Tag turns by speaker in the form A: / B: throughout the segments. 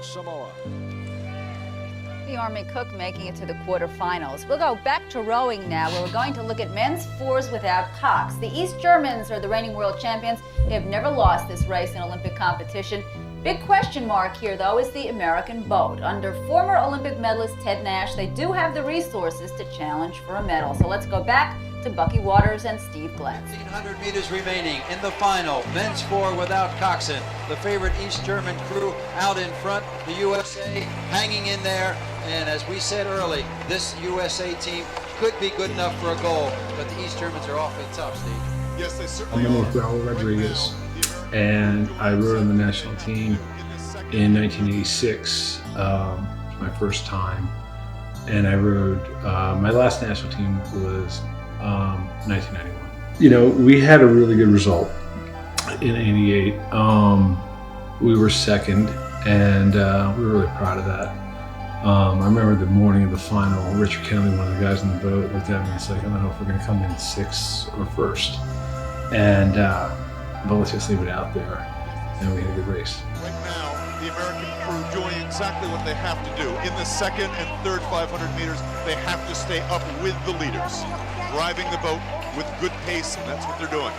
A: Samoa.
B: The Army Cook making it to the quarterfinals. We'll go back to rowing now, where we're going to look at men's fours without cocks. The East Germans are the reigning world champions. They have never lost this race in Olympic competition. Big question mark here, though, is the American boat. Under former Olympic medalist Ted Nash, they do have the resources to challenge for a medal. So let's go back to Bucky Waters and Steve Glenn.
C: 1,500 meters remaining in the final. Men's four without coxswain. The favorite East German crew out in front. The USA hanging in there. And as we said early, this USA team could be good enough for a goal, but the East Germans are awfully tough, Steve.
D: Yes, they certainly
E: are. I'm Raoul Rodriguez, and I rowed on the national team in 1986, my first time. And I rowed, my last national team was 1991. You know, we had a really good result in '88. We were second, and we were really proud of that. I remember the morning of the final, Richard Kennedy, one of the guys in the boat, looked at me and said, I don't know if we're going to come in sixth or first. And, but let's just leave it out there. And we had a good race.
D: Right now, the American crew doing exactly what they have to do. In the second and third 500 meters, they have to stay up with the leaders, driving the boat with good pace, and that's what they're doing.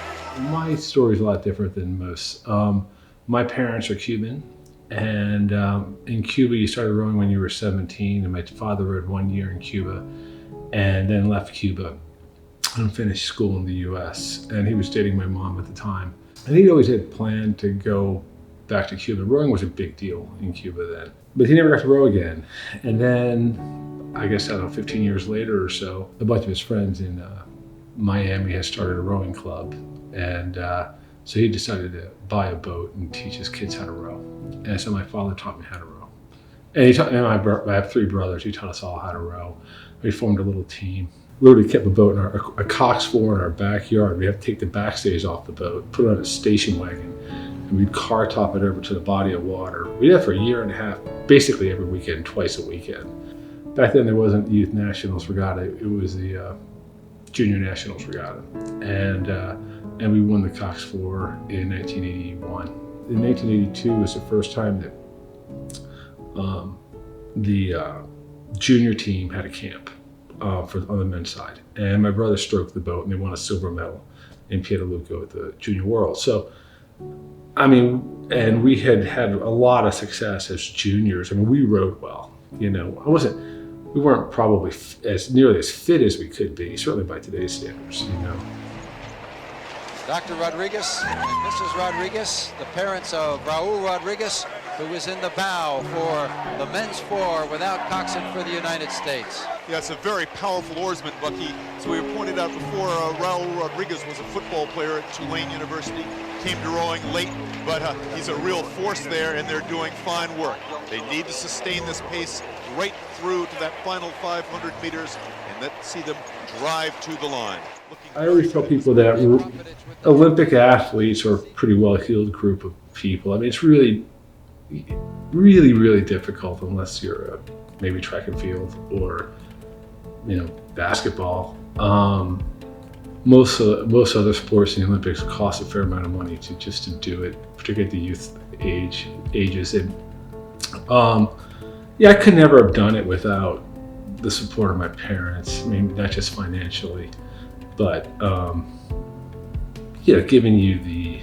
E: My story is a lot different than most. My parents are Cuban. And in Cuba, you started rowing when you were 17, and my father rowed 1 year in Cuba and then left Cuba and finished school in the US. And he was dating my mom at the time. And he always had planned to go back to Cuba. Rowing was a big deal in Cuba then. But he never got to row again. And then, I guess, I don't know, 15 years later or so, a bunch of his friends in Miami had started a rowing club. And so he decided to buy a boat and teach his kids how to row. And so my father taught me how to row. And I have three brothers. He taught us all how to row. We formed a little team. Literally kept a boat, a Cox 4 in our backyard. We have to take the backstays off the boat, put it on a station wagon, and we'd car top it over to the body of water. We did that for a year and a half, basically every weekend, twice a weekend. Back then there wasn't Youth Nationals Regatta. It was the Junior Nationals Regatta. And we won the Cox 4 in 1981. In 1982 was the first time that the junior team had a camp on the men's side. And my brother stroked the boat and they won a silver medal in Piedaluco at the Junior World. So, I mean, and we had a lot of success as juniors. I mean, we rowed well, you know. We weren't probably nearly as fit as we could be, certainly by today's standards, you know.
C: Dr. Rodriguez and Mrs. Rodriguez, the parents of Raoul Rodriguez, who was in the bow for the men's four without coxswain for the United States.
D: Yeah, it's a very powerful oarsman, Bucky. So we pointed out before, Raoul Rodriguez was a football player at Tulane University, came to rowing late, but he's a real force there, and they're doing fine work. They need to sustain this pace right through to that final 500 meters, and let's see them drive to the line.
E: I always tell people that Olympic athletes are a pretty well-heeled group of people. I mean, it's really, really, really difficult unless you're maybe track and field or, you know, basketball. Most other sports in the Olympics cost a fair amount of money to do it, particularly at the youth ages. And yeah, I could never have done it without the support of my parents. I mean, not just financially, but you know, giving you the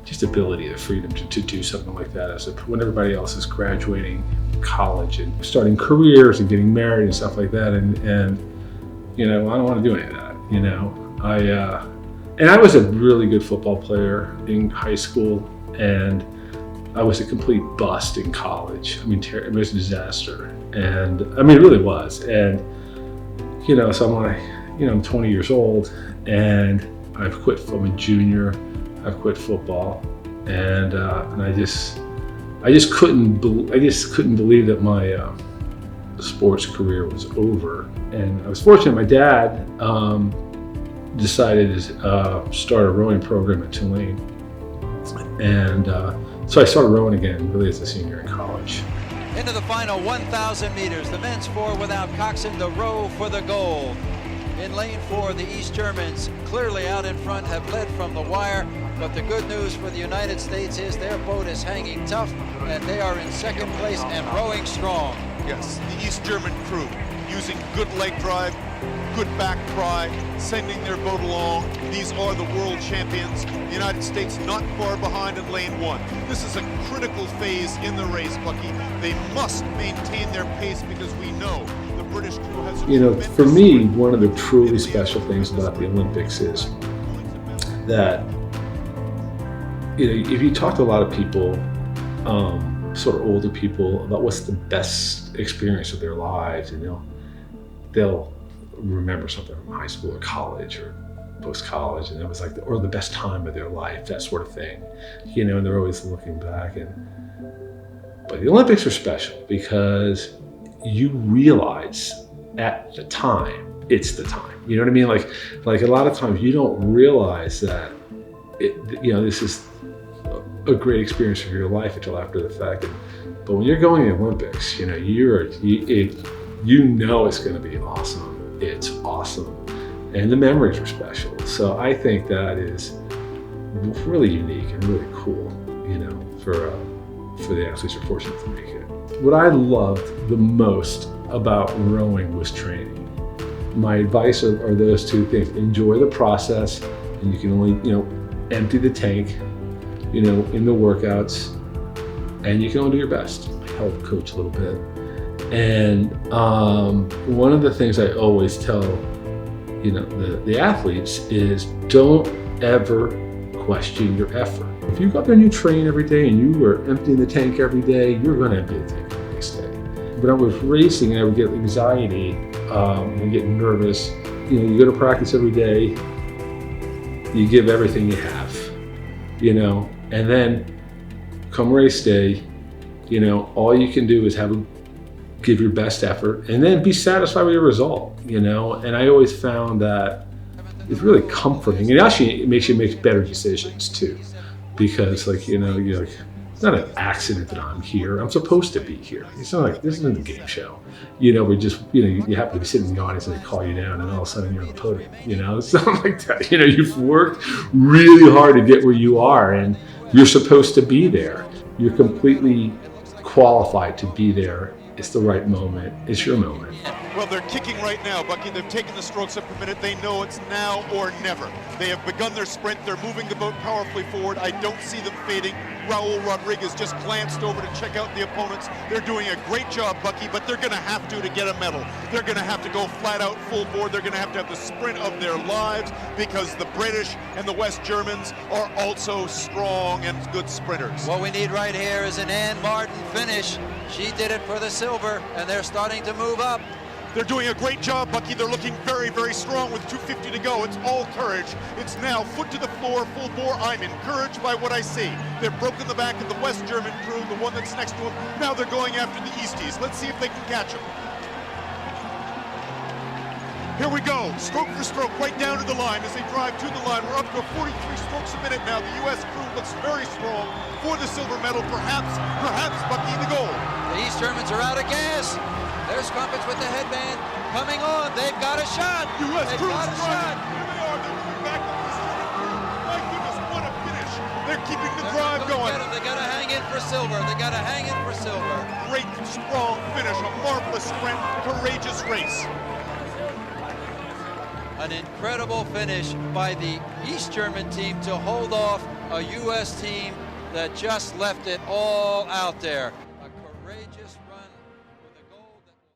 E: just ability, the freedom to do something like that when everybody else is graduating college and starting careers and getting married and stuff like that. And you know, I don't want to do any of that. You know, and I was a really good football player in high school, and I was a complete bust in college. I mean, it was a disaster, and I mean, it really was. And you know, so I'm like, you know, I'm 20 years old, and I've quit. I'm a junior. I've quit football, and I just couldn't believe that my sports career was over. And I was fortunate. My dad decided to start a rowing program at Tulane, and so I started rowing again, really as a senior in college.
C: Into the final 1,000 meters, the men's four without coxswain, the row for the gold. In lane 4, the East Germans clearly out in front, have led from the wire. But the good news for the United States is their boat is hanging tough, and they are in second place and rowing strong.
D: Yes, the East German crew using good leg drive, good back pry, sending their boat along. These are the world champions. The United States not far behind in lane 1. This is a critical phase in the race, Bucky. They must maintain their pace because we know the British crew has...
E: You know, for me, one of the truly special things about the Olympics is that, you know, if you talk to a lot of people, sort of older people, about what's the best experience of their lives, and they'll remember something from high school or college or post-college, and it was like or the best time of their life, that sort of thing, you know, and they're always looking back. But the Olympics are special because you realize at the time it's the time. You know what I mean? Like a lot of times you don't realize that this is a great experience of your life until after the fact. But when you're going to the Olympics, you know, you know it's going to be awesome. It's awesome, and the memories are special. So I think that is really unique and really cool, you know, for the athletes who are fortunate to make it. What I loved the most about rowing was training. My advice are those two things: enjoy the process, and you can only, you know, empty the tank, you know, in the workouts, and you can only do your best. I help coach a little bit. And one of the things I always tell, you know, the athletes is don't ever question your effort. If you go up there and you train every day and you were emptying the tank every day, you're going to empty the tank the next day. When I was racing and I would get anxiety and get nervous, you know, you go to practice every day, you give everything you have, you know, and then come race day, you know, all you can do is give your best effort and then be satisfied with your result, you know. And I always found that it's really comforting, and actually it makes you make better decisions too, because, like, you know, you're like, it's not an accident that I'm here. I'm supposed to be here. It's not like this isn't a game show, you know. We just, you know, you happen to be sitting in the audience and they call you down, and all of a sudden you're on the podium. You know, it's not like that. You know, you've worked really hard to get where you are, and you're supposed to be there. You're completely qualified to be there. It's the right moment. It's your moment.
D: Well, they're kicking right now, Bucky. They've taken the strokes up per minute. They know it's now or never. They have begun their sprint. They're moving the boat powerfully forward. I don't see them fading. Raoul Rodriguez just glanced over to check out the opponents. They're doing a great job, Bucky, but they're going to have to get a medal. They're going to have to go flat out full board. They're going to have the sprint of their lives, because the British and the West Germans are also strong and good sprinters.
C: What we need right here is an Ann Martin finish. She did it for the silver, and they're starting to move up.
D: They're doing a great job, Bucky. They're looking very, very strong with 2:50 to go. It's all courage. It's now foot to the floor, full bore. I'm encouraged by what I see. They've broken the back of the West German crew, the one that's next to them. Now they're going after the Easties. Let's see if they can catch them. Here we go, stroke for stroke, right down to the line as they drive to the line. We're up to 43 strokes a minute now. The U.S. crew looks very strong for the silver medal. Perhaps, Bucky, the gold.
C: The East Germans are out of gas. There's Crumpets with the headband coming on. They've got a shot.
D: U.S.
C: They've
D: crew's
C: got a
D: driving.
C: shot.
D: Here they are. They're moving back up the German crew. My goodness, what a finish. They're keeping the drive going.
C: They got to hang in for silver. They got to hang in for silver.
D: Great, strong finish. A marvelous sprint. Courageous race.
C: An incredible finish by the East German team to hold off a U.S. team that just left it all out there. A courageous